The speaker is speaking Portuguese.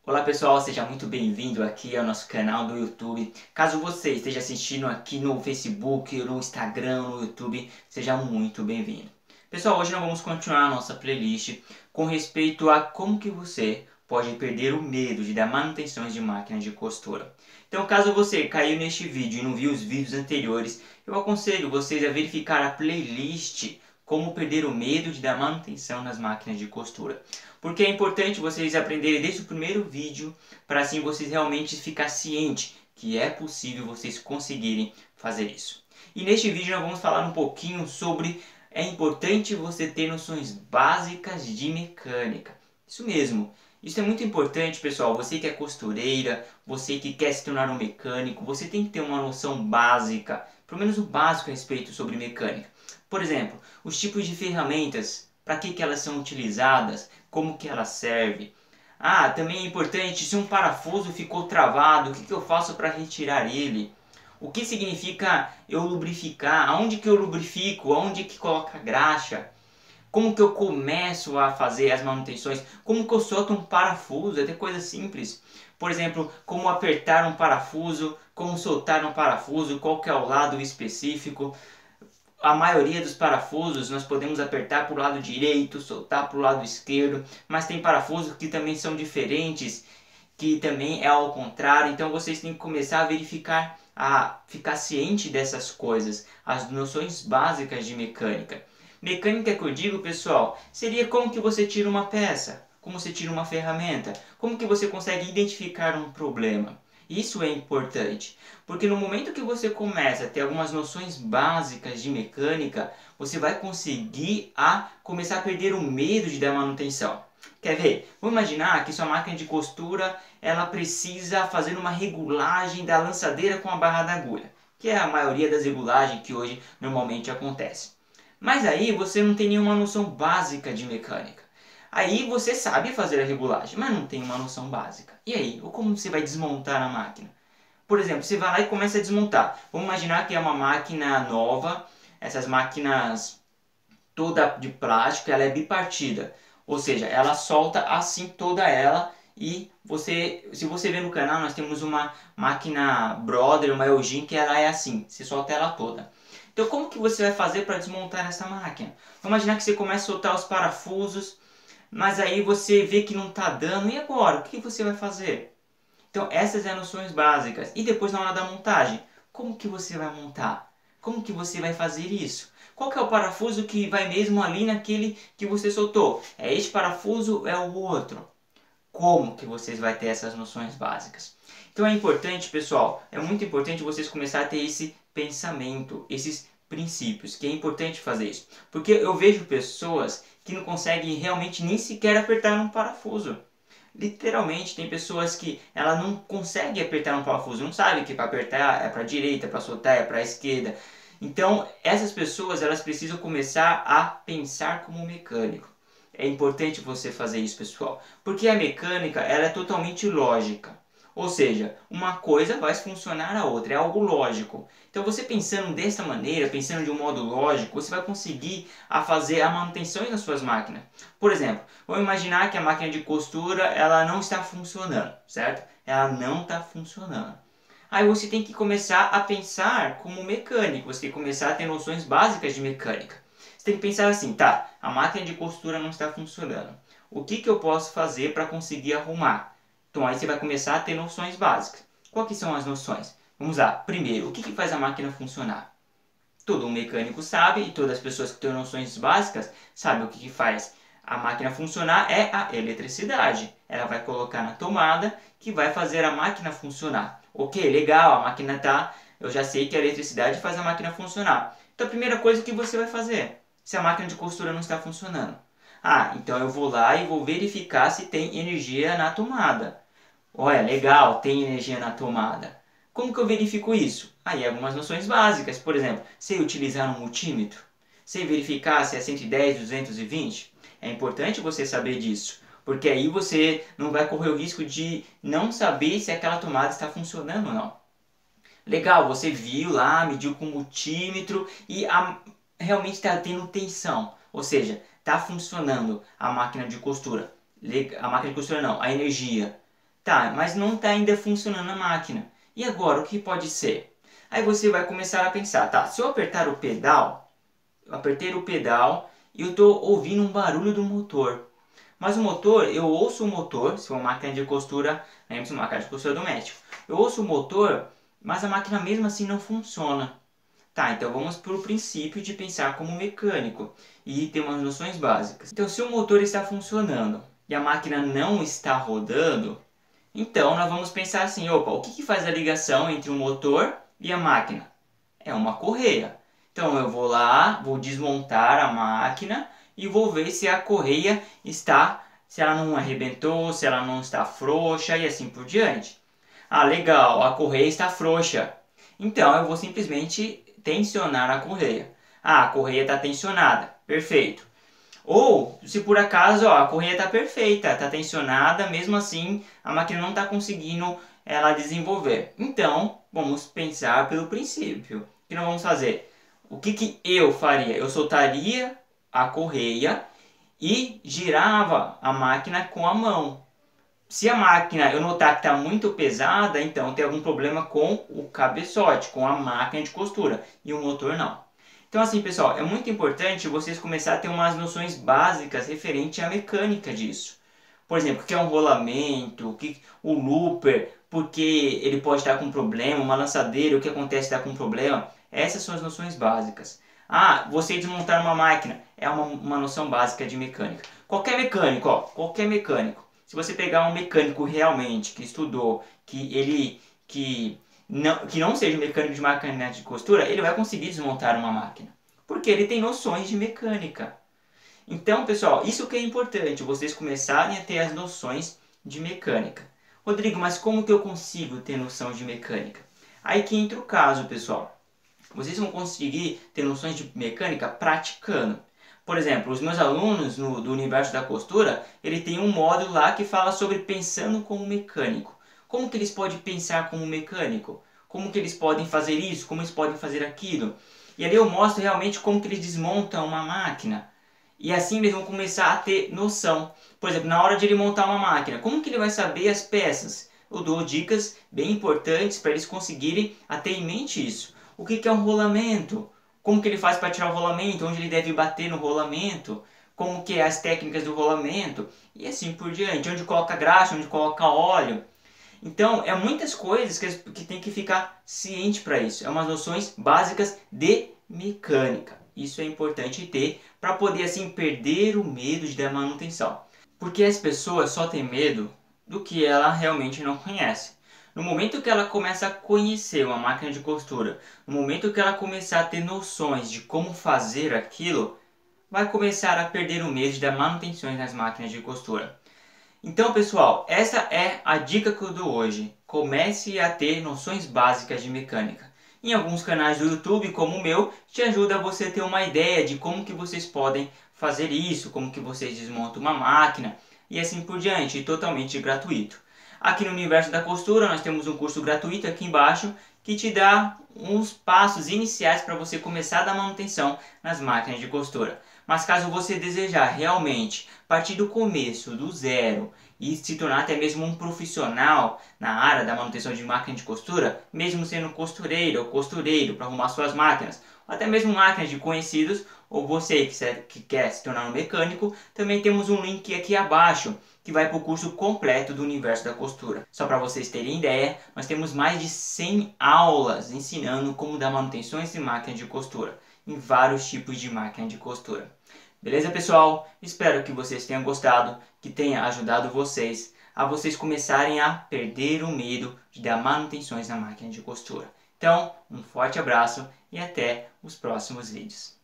Olá pessoal, seja muito bem-vindo aqui ao nosso canal do YouTube. Caso você esteja assistindo aqui no Facebook, no Instagram, no YouTube, seja muito bem-vindo. Pessoal, hoje nós vamos continuar a nossa playlist com respeito a como que você pode perder o medo de dar manutenções de máquinas de costura. Então, caso você caiu neste vídeo e não viu os vídeos anteriores, eu aconselho vocês a verificar a playlist Como perder o medo de dar manutenção nas máquinas de costura. Porque é importante vocês aprenderem desde o primeiro vídeo, para assim vocês realmente ficarem cientes que é possível vocês conseguirem fazer isso. E neste vídeo nós vamos falar um pouquinho sobre é importante você ter noções básicas de mecânica. Isso mesmo. Isso é muito importante, pessoal. Você que é costureira, você que quer se tornar um mecânico, você tem que ter uma noção básica, pelo menos o básico a respeito sobre mecânica. Por exemplo, os tipos de ferramentas, para que elas são utilizadas, como que elas servem. Também é importante, se um parafuso ficou travado, o que eu faço para retirar ele? O que significa eu lubrificar? Aonde que eu lubrifico? Aonde que coloca graxa? Como que eu começo a fazer as manutenções? Como que eu solto um parafuso? Até coisa simples. Por exemplo, como apertar um parafuso, como soltar um parafuso, qual que é o lado específico. A maioria dos parafusos nós podemos apertar para o lado direito, soltar para o lado esquerdo, mas tem parafusos que também são diferentes, que também é ao contrário. Então vocês têm que começar a verificar, a ficar ciente dessas coisas, as noções básicas de mecânica. Mecânica que eu digo, pessoal, seria como que você tira uma peça, como você tira uma ferramenta, como que você consegue identificar um problema. Isso é importante, porque no momento que você começa a ter algumas noções básicas de mecânica, você vai conseguir começar a perder o medo de dar manutenção. Quer ver? Vamos imaginar que sua máquina de costura ela precisa fazer uma regulagem da lançadeira com a barra da agulha, que é a maioria das regulagens que hoje normalmente acontece. Mas aí você não tem nenhuma noção básica de mecânica. Aí você sabe fazer a regulagem, mas não tem uma noção básica. E aí, como você vai desmontar a máquina? Por exemplo, você vai lá e começa a desmontar. Vamos imaginar que é uma máquina nova, essas máquinas toda de plástico, ela é bipartida. Ou seja, ela solta assim toda ela e se você ver no canal, nós temos uma máquina Brother, uma Elgin, que ela é assim, você solta ela toda. Então como que você vai fazer para desmontar essa máquina? Vamos imaginar que você começa a soltar os parafusos, mas aí você vê que não está dando, e agora? O que você vai fazer? Então essas são as noções básicas. E depois na hora da montagem, como que você vai montar? Como que você vai fazer isso? Qual que é o parafuso que vai mesmo ali naquele que você soltou? É este parafuso ou é o outro? Como que vocês vão ter essas noções básicas? Então é importante, pessoal, é muito importante vocês começarem a ter esse pensamento, esses princípios, que é importante fazer isso. Porque eu vejo pessoas que não conseguem realmente nem sequer apertar um parafuso. Literalmente, tem pessoas que ela não consegue apertar um parafuso, não sabe que para apertar é para a direita, para soltar é para a esquerda. Então, essas pessoas elas precisam começar a pensar como mecânico. É importante você fazer isso, pessoal, porque a mecânica ela é totalmente lógica. Ou seja, uma coisa vai funcionar a outra, é algo lógico. Então você pensando dessa maneira, pensando de um modo lógico, você vai conseguir fazer a manutenção nas suas máquinas. Por exemplo, vamos imaginar que a máquina de costura ela não está funcionando, certo? Ela não está funcionando. Aí você tem que começar a pensar como mecânico, você tem que começar a ter noções básicas de mecânica. Você tem que pensar assim, tá, a máquina de costura não está funcionando. O que eu posso fazer para conseguir arrumar? Então aí você vai começar a ter noções básicas. Quais são as noções? Vamos lá. Primeiro, o que faz a máquina funcionar? Todo um mecânico sabe e todas as pessoas que têm noções básicas sabem o que faz a máquina funcionar é a eletricidade. Ela vai colocar na tomada que vai fazer a máquina funcionar. Ok, legal, a máquina tá... Eu já sei que a eletricidade faz a máquina funcionar. Então a primeira coisa que você vai fazer, se a máquina de costura não está funcionando. Então eu vou lá e vou verificar se tem energia na tomada. Olha, legal, tem energia na tomada. Como que eu verifico isso? Aí algumas noções básicas, por exemplo, sei utilizar um multímetro, sei verificar se é 110, 220. É importante você saber disso, porque aí você não vai correr o risco de não saber se aquela tomada está funcionando ou não. Legal, você viu lá, mediu com o multímetro e realmente está tendo tensão, ou seja, está funcionando a máquina de costura. A máquina de costura não, a energia. Tá, mas não está ainda funcionando a máquina. E agora, o que pode ser? Aí você vai começar a pensar, tá, se eu apertar o pedal, eu apertei o pedal e eu estou ouvindo um barulho do motor. Mas o motor, eu ouço o motor, se for uma máquina de costura, lembre-se, uma máquina de costura doméstica. Eu ouço o motor, mas a máquina mesmo assim não funciona. Tá, então vamos para o princípio de pensar como mecânico e ter umas noções básicas. Então, se o motor está funcionando e a máquina não está rodando, então nós vamos pensar assim, opa, o que faz a ligação entre o motor e a máquina? É uma correia. Então eu vou lá, vou desmontar a máquina e vou ver se a correia está, se ela não arrebentou, se ela não está frouxa e assim por diante. Ah, legal, a correia está frouxa. Então eu vou simplesmente tensionar a correia. Ah, a correia está tensionada. Perfeito. Ou, se por acaso, ó, a correia está perfeita, está tensionada, mesmo assim a máquina não está conseguindo ela desenvolver. Então, vamos pensar pelo princípio. O que nós vamos fazer? O que eu faria? Eu soltaria a correia e girava a máquina com a mão. Se a máquina eu notar que está muito pesada, então tem algum problema com o cabeçote, com a máquina de costura, e o motor não. Então assim, pessoal, é muito importante vocês começarem a ter umas noções básicas referente à mecânica disso. Por exemplo, o que é um rolamento, o looper, porque ele pode estar com problema, uma lançadeira, o que acontece se está com problema. Essas são as noções básicas. Ah, você desmontar uma máquina é uma noção básica de mecânica. Qualquer mecânico, ó, qualquer mecânico. Se você pegar um mecânico realmente que estudou, que não seja um mecânico de máquina de costura, ele vai conseguir desmontar uma máquina. Porque ele tem noções de mecânica. Então, pessoal, isso que é importante, vocês começarem a ter as noções de mecânica. Rodrigo, mas como que eu consigo ter noção de mecânica? Aí que entra o caso, pessoal. Vocês vão conseguir ter noções de mecânica praticando. Por exemplo, os meus alunos do Universo da Costura, ele tem um módulo lá que fala sobre pensando como mecânico. Como que eles podem pensar como mecânico? Como que eles podem fazer isso? Como eles podem fazer aquilo? E ali eu mostro realmente como que eles desmontam uma máquina. E assim eles vão começar a ter noção. Por exemplo, na hora de ele montar uma máquina, como que ele vai saber as peças? Eu dou dicas bem importantes para eles conseguirem ter em mente isso. O que é um rolamento? Como que ele faz para tirar o rolamento? Onde ele deve bater no rolamento? Como que é as técnicas do rolamento? E assim por diante. Onde coloca graxa, onde coloca óleo. Então, é muitas coisas que tem que ficar ciente para isso. É umas noções básicas de mecânica. Isso é importante ter para poder assim perder o medo de dar manutenção. Porque as pessoas só têm medo do que ela realmente não conhece. No momento que ela começa a conhecer uma máquina de costura, no momento que ela começar a ter noções de como fazer aquilo, vai começar a perder o medo de dar manutenções nas máquinas de costura. Então, pessoal, essa é a dica que eu dou hoje. Comece a ter noções básicas de mecânica. Em alguns canais do YouTube, como o meu, te ajuda você a ter uma ideia de como que vocês podem fazer isso, como que vocês desmontam uma máquina e assim por diante, totalmente gratuito. Aqui no Universo da Costura nós temos um curso gratuito aqui embaixo que te dá uns passos iniciais para você começar a dar manutenção nas máquinas de costura. Mas caso você desejar realmente partir do começo, do zero, e se tornar até mesmo um profissional na área da manutenção de máquina de costura, mesmo sendo costureiro ou costureiro para arrumar suas máquinas, ou até mesmo máquinas de conhecidos, ou você que quer se tornar um mecânico, também temos um link aqui abaixo que vai para o curso completo do Universo da Costura. Só para vocês terem ideia, nós temos mais de 100 aulas ensinando como dar manutenções em máquina de costura, em vários tipos de máquina de costura. Beleza, pessoal? Espero que vocês tenham gostado, que tenha ajudado vocês a vocês começarem a perder o medo de dar manutenções na máquina de costura. Então, um forte abraço e até os próximos vídeos.